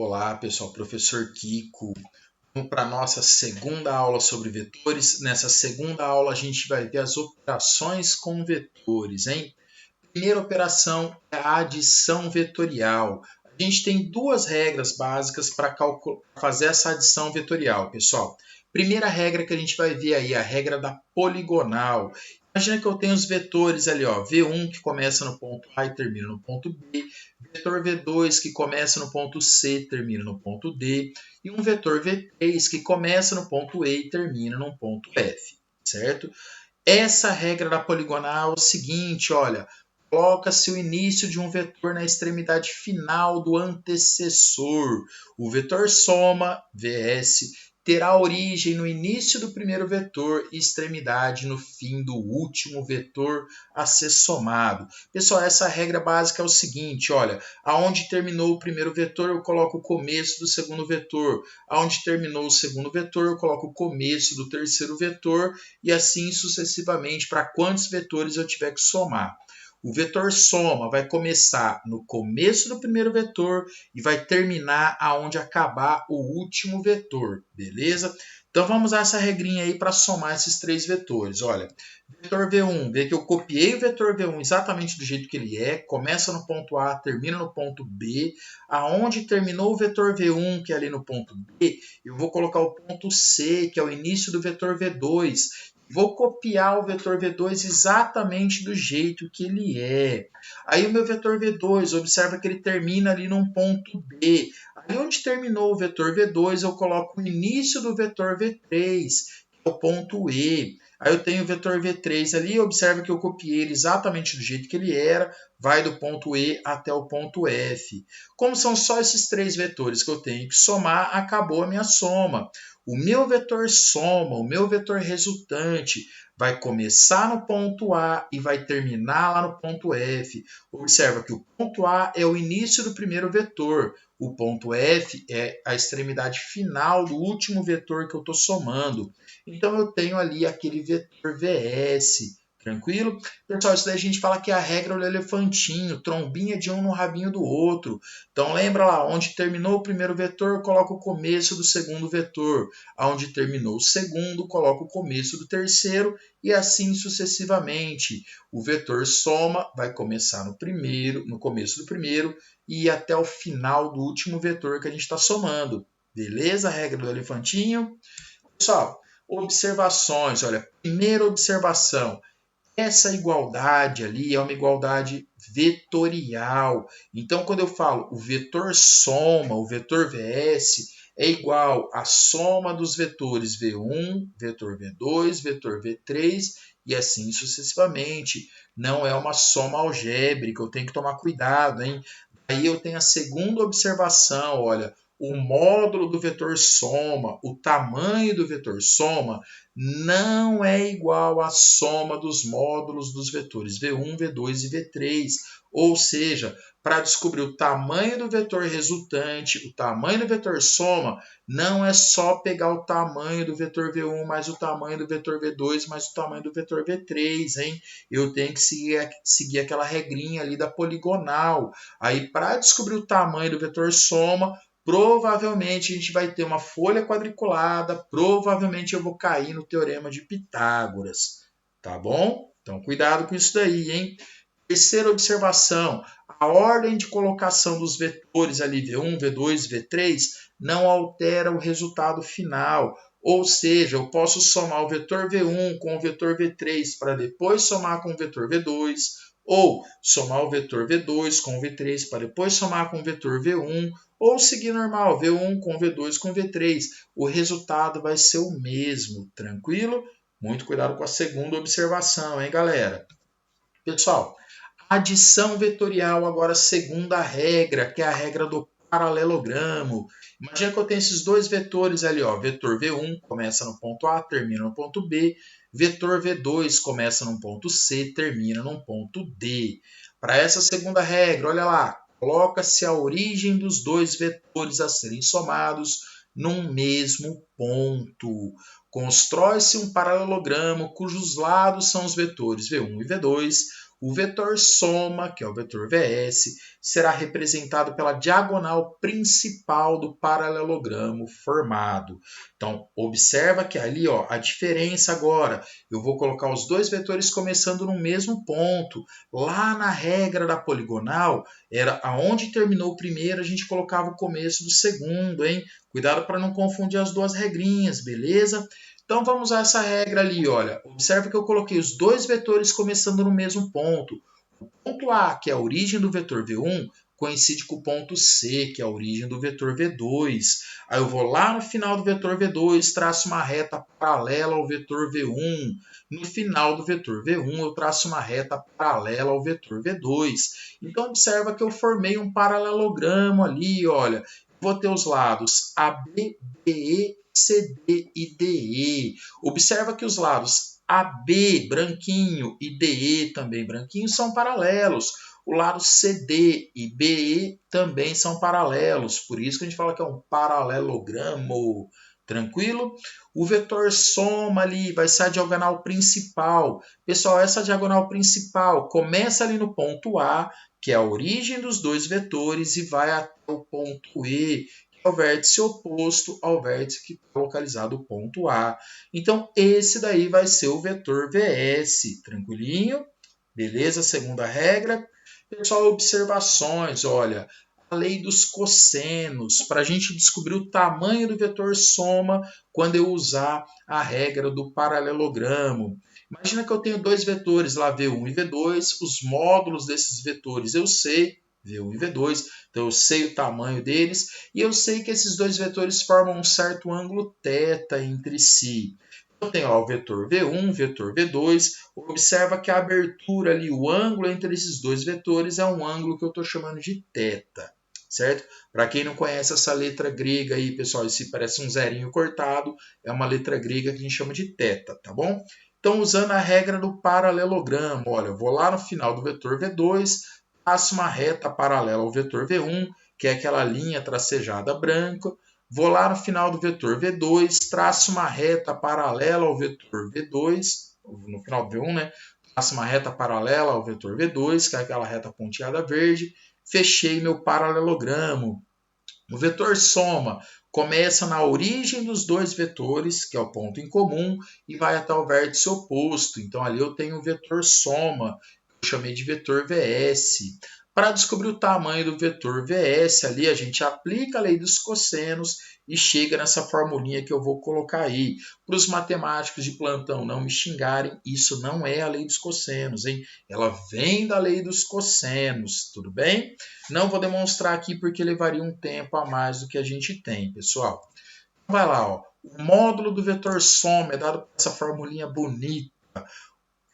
Olá, pessoal, professor Kiko. Vamos para a nossa segunda aula sobre vetores. Nessa segunda aula, a gente vai ver as operações com vetores, hein? Primeira operação é a adição vetorial. A gente tem duas regras básicas para fazer essa adição vetorial, pessoal. Primeira regra que a gente vai ver aí, a regra da poligonal. Imagina que eu tenho os vetores ali, ó, V1 que começa no ponto A e termina no ponto B, vetor V2 que começa no ponto C e termina no ponto D, e um vetor V3 que começa no ponto E e termina no ponto F, certo? Essa regra da poligonal é o seguinte, olha, coloca-se o início de um vetor na extremidade final do antecessor. O vetor soma, Vs, terá origem no início do primeiro vetor e extremidade no fim do último vetor a ser somado. Pessoal, essa regra básica é o seguinte, olha, aonde terminou o primeiro vetor, eu coloco o começo do segundo vetor. Aonde terminou o segundo vetor, eu coloco o começo do terceiro vetor e assim sucessivamente para quantos vetores eu tiver que somar. O vetor soma vai começar no começo do primeiro vetor e vai terminar aonde acabar o último vetor, beleza? Então vamos usar essa regrinha aí para somar esses três vetores. Olha, vetor V1, vê que eu copiei o vetor V1 exatamente do jeito que ele é, começa no ponto A, termina no ponto B. Aonde terminou o vetor V1, que é ali no ponto B, eu vou colocar o ponto C, que é o início do vetor V2. Vou copiar o vetor V2 exatamente do jeito que ele é. Aí o meu vetor V2, observa que ele termina ali num ponto B. Aí onde terminou o vetor V2, eu coloco o início do vetor V3, que é o ponto E. Aí eu tenho o vetor V3 ali, observa que eu copiei ele exatamente do jeito que ele era, vai do ponto E até o ponto F. Como são só esses três vetores que eu tenho que somar, acabou a minha soma. O meu vetor soma, o meu vetor resultante, vai começar no ponto A e vai terminar lá no ponto F. Observa que o ponto A é o início do primeiro vetor, o ponto F é a extremidade final do último vetor que eu estou somando. Então eu tenho ali aquele vetor VS. Tranquilo? Pessoal, isso daí a gente fala que é a regra do elefantinho, trombinha de um no rabinho do outro. Então lembra lá, onde terminou o primeiro vetor, coloca o começo do segundo vetor. Onde terminou o segundo, coloca o começo do terceiro e assim sucessivamente. O vetor soma vai começar no começo do primeiro e ir até o final do último vetor que a gente está somando. Beleza? A regra do elefantinho. Pessoal, observações. Olha, primeira observação. Essa igualdade ali é uma igualdade vetorial. Então, quando eu falo o vetor soma, o vetor VS, é igual à soma dos vetores V1, vetor V2, vetor V3 e assim sucessivamente. Não é uma soma algébrica, eu tenho que tomar cuidado, hein? Aí eu tenho a segunda observação, olha, o módulo do vetor soma, o tamanho do vetor soma, não é igual à soma dos módulos dos vetores V1, V2 e V3. Ou seja, para descobrir o tamanho do vetor resultante, o tamanho do vetor soma, não é só pegar o tamanho do vetor V1 mais o tamanho do vetor V2 mais o tamanho do vetor V3, hein? Eu tenho que seguir aquela regrinha ali da poligonal. Aí, para descobrir o tamanho do vetor soma, provavelmente a gente vai ter uma folha quadriculada, provavelmente eu vou cair no teorema de Pitágoras, tá bom? Então cuidado com isso daí, hein? Terceira observação, a ordem de colocação dos vetores ali V1, V2, V3 não altera o resultado final. Ou seja, eu posso somar o vetor V1 com o vetor V3 para depois somar com o vetor V2, ou somar o vetor V2 com o V3 para depois somar com o vetor V1, ou seguir normal, V1 com V2 com V3. O resultado vai ser o mesmo, tranquilo? Muito cuidado com a segunda observação, hein, galera? Pessoal, adição vetorial, agora segunda regra, que é a regra do paralelogramo. Imagina que eu tenho esses dois vetores ali, ó, vetor V1 começa no ponto A, termina no ponto B, vetor V2 começa no ponto C, termina no ponto D. Para essa segunda regra, olha lá, coloca-se a origem dos dois vetores a serem somados num mesmo ponto. Constrói-se um paralelogramo cujos lados são os vetores V1 e V2. O vetor soma, que é o vetor VS, será representado pela diagonal principal do paralelogramo formado. Então, observa que ali, ó, a diferença agora, eu vou colocar os dois vetores começando no mesmo ponto. Lá na regra da poligonal, era aonde terminou o primeiro, a gente colocava o começo do segundo, hein? Cuidado para não confundir as duas regrinhas, beleza? Então vamos a essa regra ali, olha. Observa que eu coloquei os dois vetores começando no mesmo ponto. O ponto A, que é a origem do vetor V1, coincide com o ponto C, que é a origem do vetor V2. Aí eu vou lá no final do vetor V2, traço uma reta paralela ao vetor V1. No final do vetor V1, eu traço uma reta paralela ao vetor V2. Então observa que eu formei um paralelogramo ali, olha. Vou ter os lados AB, BE, CD e DE. Observa que os lados AB, branquinho, e DE, também branquinho, são paralelos. O lado CD e BE também são paralelos. Por isso que a gente fala que é um paralelogramo. Tranquilo? O vetor soma ali vai ser a diagonal principal. Pessoal, essa diagonal principal começa ali no ponto A, que é a origem dos dois vetores, e vai até o ponto E, o vértice oposto ao vértice que está localizado o ponto A. Então, esse daí vai ser o vetor VS. Tranquilinho? Beleza? Segunda regra. Pessoal, observações. Olha, a lei dos cossenos. Para a gente descobrir o tamanho do vetor soma quando eu usar a regra do paralelogramo. Imagina que eu tenho dois vetores lá, V1 e V2. Os módulos desses vetores eu sei. V1 e V2, então eu sei o tamanho deles e eu sei que esses dois vetores formam um certo ângulo θ entre si. Eu tenho ó, o vetor V1, vetor V2, observa que a abertura ali, o ângulo entre esses dois vetores é um ângulo que eu estou chamando de θ, certo? Para quem não conhece essa letra grega aí, pessoal, esse parece um zerinho cortado, é uma letra grega que a gente chama de θ, tá bom? Então, usando a regra do paralelogramo, olha, eu vou lá no final do vetor V2, faço uma reta paralela ao vetor V1, que é aquela linha tracejada branca. Vou lá no final do vetor V2, traço uma reta paralela ao vetor V2, no final do V1, né? Traço uma reta paralela ao vetor V2, que é aquela reta ponteada verde. Fechei meu paralelogramo. O vetor soma começa na origem dos dois vetores, que é o ponto em comum, e vai até o vértice oposto. Então ali eu tenho o vetor soma, eu chamei de vetor VS. Para descobrir o tamanho do vetor VS, ali a gente aplica a lei dos cossenos e chega nessa formulinha que eu vou colocar aí. Para os matemáticos de plantão não me xingarem, isso não é a lei dos cossenos, hein? Ela vem da lei dos cossenos, tudo bem? Não vou demonstrar aqui porque levaria um tempo a mais do que a gente tem, pessoal. Vai lá, ó. O módulo do vetor soma é dado por essa formulinha bonita.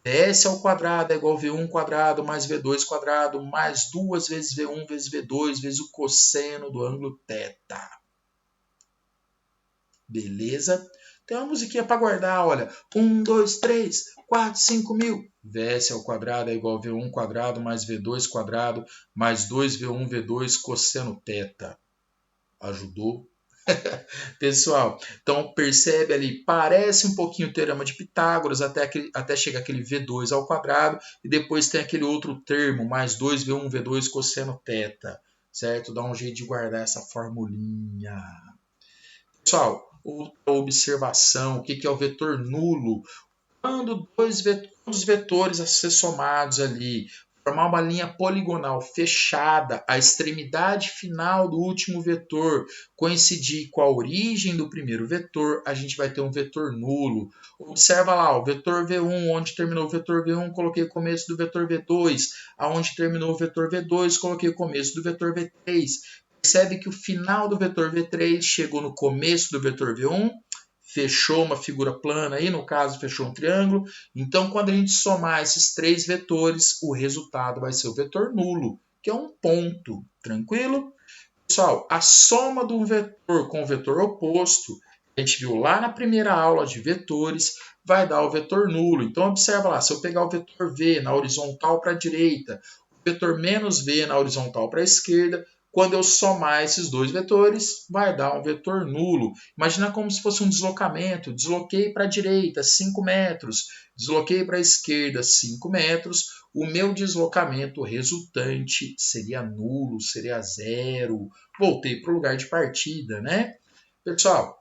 VS ao quadrado é igual a V1 quadrado mais V2 quadrado mais 2 vezes V1 vezes V2 vezes o cosseno do ângulo θ. Beleza? Tem uma musiquinha para guardar, olha. 1, 2, 3, 4, 5 mil. VS ao quadrado é igual a V1 quadrado mais V2 quadrado mais 2V1 V2 cosseno θ. Ajudou? Pessoal, então percebe ali, parece um pouquinho o teorema de Pitágoras, até chegar aquele V2 ao quadrado, e depois tem aquele outro termo, mais 2V1 V2 cosseno θ, certo? Dá um jeito de guardar essa formulinha. Pessoal, outra observação, o que é o vetor nulo? Quando os vetores a ser somados ali, formar uma linha poligonal fechada, a extremidade final do último vetor coincidir com a origem do primeiro vetor, a gente vai ter um vetor nulo. Observa lá, o vetor V1, onde terminou o vetor V1, coloquei o começo do vetor V2. Aonde terminou o vetor V2, coloquei o começo do vetor V3. Percebe que o final do vetor V3 chegou no começo do vetor V1, fechou uma figura plana aí, no caso fechou um triângulo. Então, quando a gente somar esses três vetores, o resultado vai ser o vetor nulo, que é um ponto. Tranquilo? Pessoal, a soma de um vetor com o vetor oposto, a gente viu lá na primeira aula de vetores, vai dar o vetor nulo. Então, observa lá, se eu pegar o vetor V na horizontal para a direita, o vetor menos V na horizontal para a esquerda, quando eu somar esses dois vetores, vai dar um vetor nulo. Imagina como se fosse um deslocamento. Desloquei para a direita 5 metros, desloquei para a esquerda 5 metros. o meu deslocamento resultante seria nulo, seria zero. Voltei para o lugar de partida, né? Pessoal,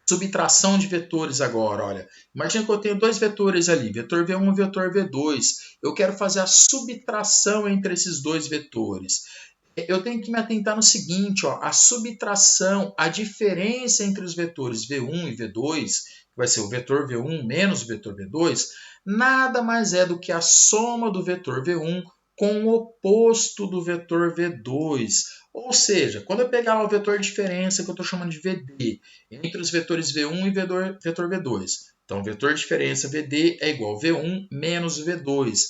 subtração de vetores agora, olha. Imagina que eu tenho dois vetores ali, vetor V1 e vetor V2. Eu quero fazer a subtração entre esses dois vetores. Eu tenho que me atentar no seguinte, ó, a subtração, a diferença entre os vetores V1 e V2, que vai ser o vetor V1 menos o vetor V2, nada mais é do que a soma do vetor V1 com o oposto do vetor V2. Ou seja, quando eu pegar lá o vetor diferença, que eu estou chamando de VD, entre os vetores V1 e vetor V2. Então, vetor diferença VD é igual a V1 menos V2.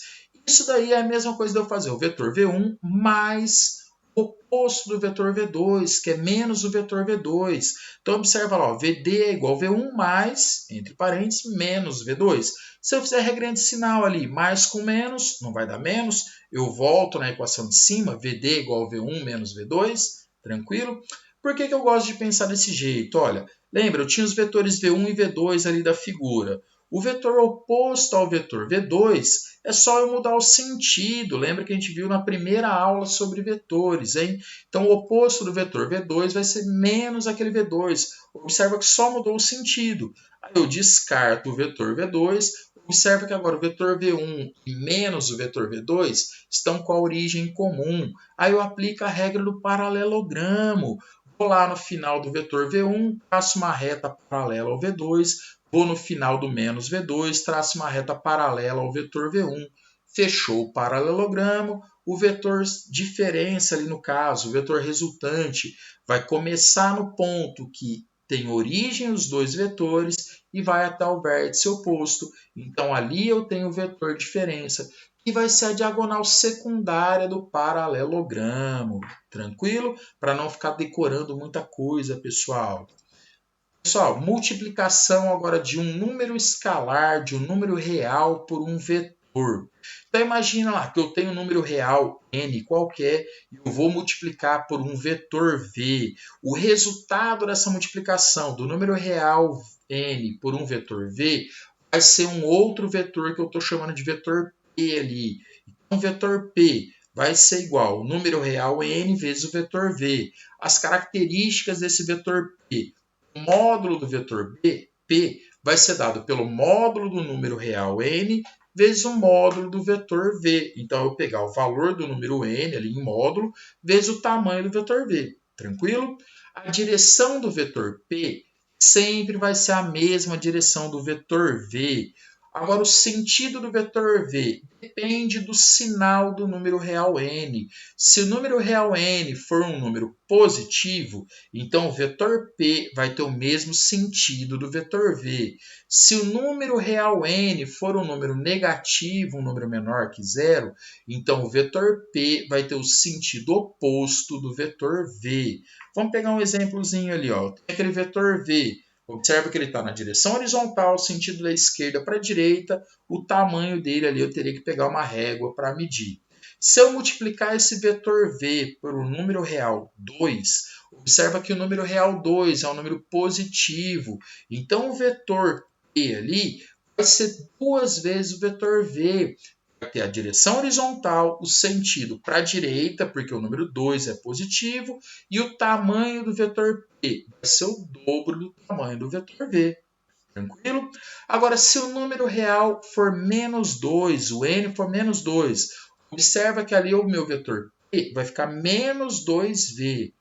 Isso daí é a mesma coisa de eu fazer o vetor V1 mais o oposto do vetor V2, que é menos o vetor V2. Então, observa lá, ó, VD é igual a V1 mais, entre parênteses, menos V2. Se eu fizer regra de sinal ali, mais com menos, não vai dar menos, eu volto na equação de cima, VD é igual a V1 menos V2, tranquilo? Por que eu gosto de pensar desse jeito? Olha, lembra, eu tinha os vetores V1 e V2 ali da figura. O vetor oposto ao vetor V2 é só eu mudar o sentido. Lembra que a gente viu na primeira aula sobre vetores, hein? Então, o oposto do vetor V2 vai ser menos aquele V2. Observa que só mudou o sentido. Aí eu descarto o vetor V2. Observa que agora o vetor V1 e menos o vetor V2 estão com a origem comum. Aí eu aplico a regra do paralelogramo. Vou lá no final do vetor V1, traço uma reta paralela ao V2, vou no final do menos V2, traço uma reta paralela ao vetor V1, fechou o paralelogramo, o vetor diferença ali no caso, o vetor resultante, vai começar no ponto que tem origem os dois vetores e vai até o vértice oposto. Então ali eu tenho o vetor diferença, que vai ser a diagonal secundária do paralelogramo. Tranquilo? Para não ficar decorando muita coisa, pessoal. Pessoal, multiplicação agora de um número escalar, de um número real por um vetor. Então imagina lá que eu tenho um número real n qualquer e eu vou multiplicar por um vetor v. O resultado dessa multiplicação do número real n por um vetor v vai ser um outro vetor que eu estou chamando de vetor p ali. Então o vetor p vai ser igual ao número real n vezes o vetor v. As características desse vetor p. O módulo do vetor P vai ser dado pelo módulo do número real n vezes o módulo do vetor v. Então, eu vou pegar o valor do número n ali em módulo vezes o tamanho do vetor v. Tranquilo? A direção do vetor P sempre vai ser a mesma direção do vetor v. Agora, o sentido do vetor v depende do sinal do número real n. Se o número real n for um número positivo, então o vetor p vai ter o mesmo sentido do vetor v. Se o número real n for um número negativo, um número menor que zero, então o vetor p vai ter o sentido oposto do vetor v. Vamos pegar um exemplozinho ali, ó. Tem aquele vetor v. Observa que ele está na direção horizontal, sentido da esquerda para a direita. O tamanho dele ali eu teria que pegar uma régua para medir. Se eu multiplicar esse vetor v por um número real 2, observa que o número real 2 é um número positivo. Então, o vetor p ali vai ser duas vezes o vetor v. Vai ter a direção horizontal, o sentido para a direita, porque o número 2 é positivo, e o tamanho do vetor p vai ser o dobro do tamanho do vetor v. Tranquilo? Agora, se o número real for menos 2, o n for menos 2, observa que ali o meu vetor p vai ficar menos 2v.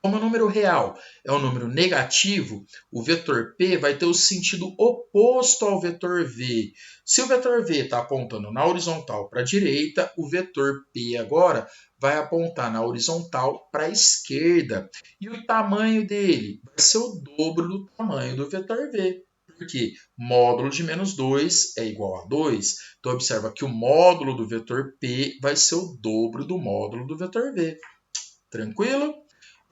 Como o número real é um número negativo, o vetor p vai ter o sentido oposto ao vetor v. Se o vetor v está apontando na horizontal para a direita, o vetor p agora vai apontar na horizontal para a esquerda. E o tamanho dele vai ser o dobro do tamanho do vetor v. Porque módulo de menos 2 é igual a 2. Então, observa que o módulo do vetor p vai ser o dobro do módulo do vetor v. Tranquilo?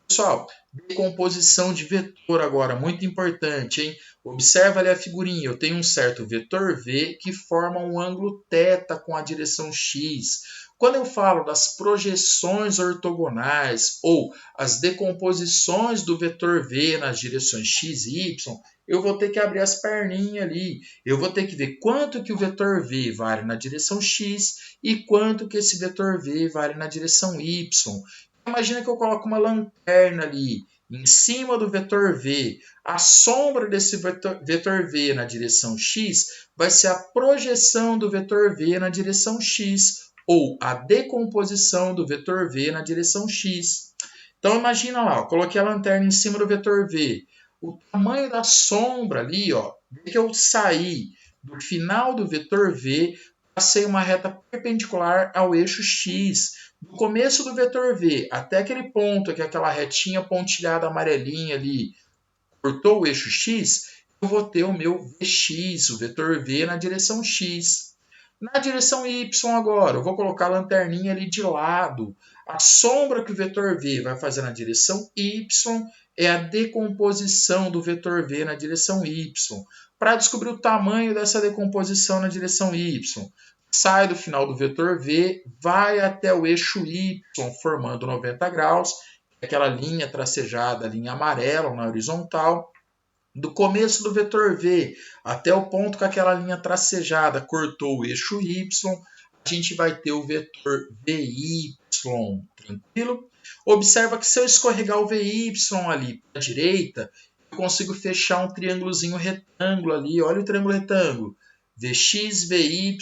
Pessoal, decomposição de vetor agora, muito importante, hein? Observa ali a figurinha, eu tenho um certo vetor v que forma um ângulo θ com a direção x. Quando eu falo das projeções ortogonais ou as decomposições do vetor v nas direções x e y, eu vou ter que abrir as perninhas ali. Eu vou ter que ver quanto que o vetor v vale na direção x e quanto que esse vetor v vale na direção y. Imagina que eu coloco uma lanterna ali em cima do vetor v. A sombra desse vetor v na direção x vai ser a projeção do vetor v na direção x, ou a decomposição do vetor v na direção x. Então imagina lá, eu coloquei a lanterna em cima do vetor v. O tamanho da sombra ali, ó, que eu saí do final do vetor v, passei uma reta perpendicular ao eixo x. Do começo do vetor v até aquele ponto, que é aquela retinha pontilhada amarelinha ali, cortou o eixo x, eu vou ter o meu vx, o vetor v na direção x. Na direção y agora, eu vou colocar a lanterninha ali de lado. A sombra que o vetor v vai fazer na direção y é a decomposição do vetor v na direção y. Para descobrir o tamanho dessa decomposição na direção y, sai do final do vetor v, vai até o eixo y, formando 90 graus, aquela linha tracejada, linha amarela na horizontal. Do começo do vetor v até o ponto que aquela linha tracejada cortou o eixo y, a gente vai ter o vetor vy, tranquilo? Observa que se eu escorregar o vy ali para a direita, eu consigo fechar um triângulozinho retângulo ali. Olha o triângulo retângulo. Vx, Vy,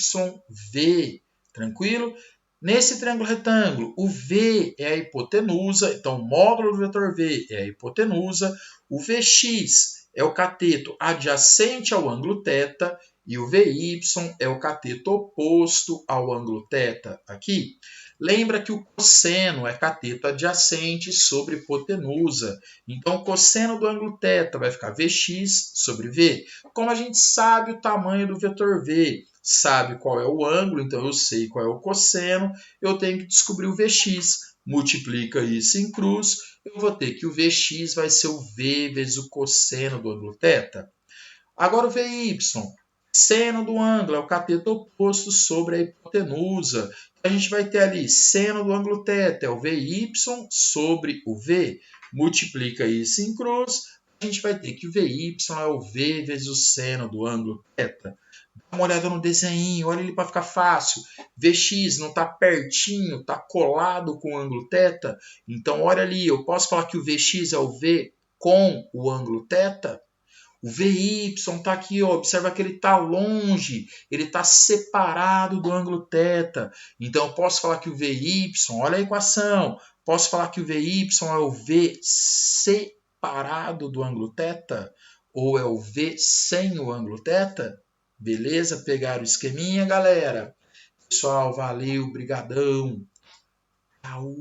V. Tranquilo? Nesse triângulo retângulo, o V é a hipotenusa, então o módulo do vetor V é a hipotenusa. O Vx é o cateto adjacente ao ângulo θ e o Vy é o cateto oposto ao ângulo θ aqui. Lembra que o cosseno é cateto adjacente sobre hipotenusa. Então, o cosseno do ângulo θ vai ficar Vx sobre V. Como a gente sabe o tamanho do vetor V, sabe qual é o ângulo, então eu sei qual é o cosseno, eu tenho que descobrir o Vx. Multiplica isso em cruz, eu vou ter que o Vx vai ser o V vezes o cosseno do ângulo θ. Agora o Vy, seno do ângulo, é o cateto oposto sobre a hipotenusa. A gente vai ter ali seno do ângulo θ, é o Vy sobre o V. Multiplica isso em cruz, a gente vai ter que o Vy é o V vezes o seno do ângulo θ. Dá uma olhada no desenho, olha ele para ficar fácil. Vx não está pertinho, está colado com o ângulo θ. Então, olha ali, eu posso falar que o Vx é o V com o ângulo θ? O Vy está aqui, ó, observa que ele está longe, ele está separado do ângulo θ. Então, eu posso falar que o Vy, olha a equação, posso falar que o Vy é o V separado do ângulo θ? Ou é o V sem o ângulo θ? Beleza? Pegaram o esqueminha, galera? Pessoal, valeu, brigadão. Tchau.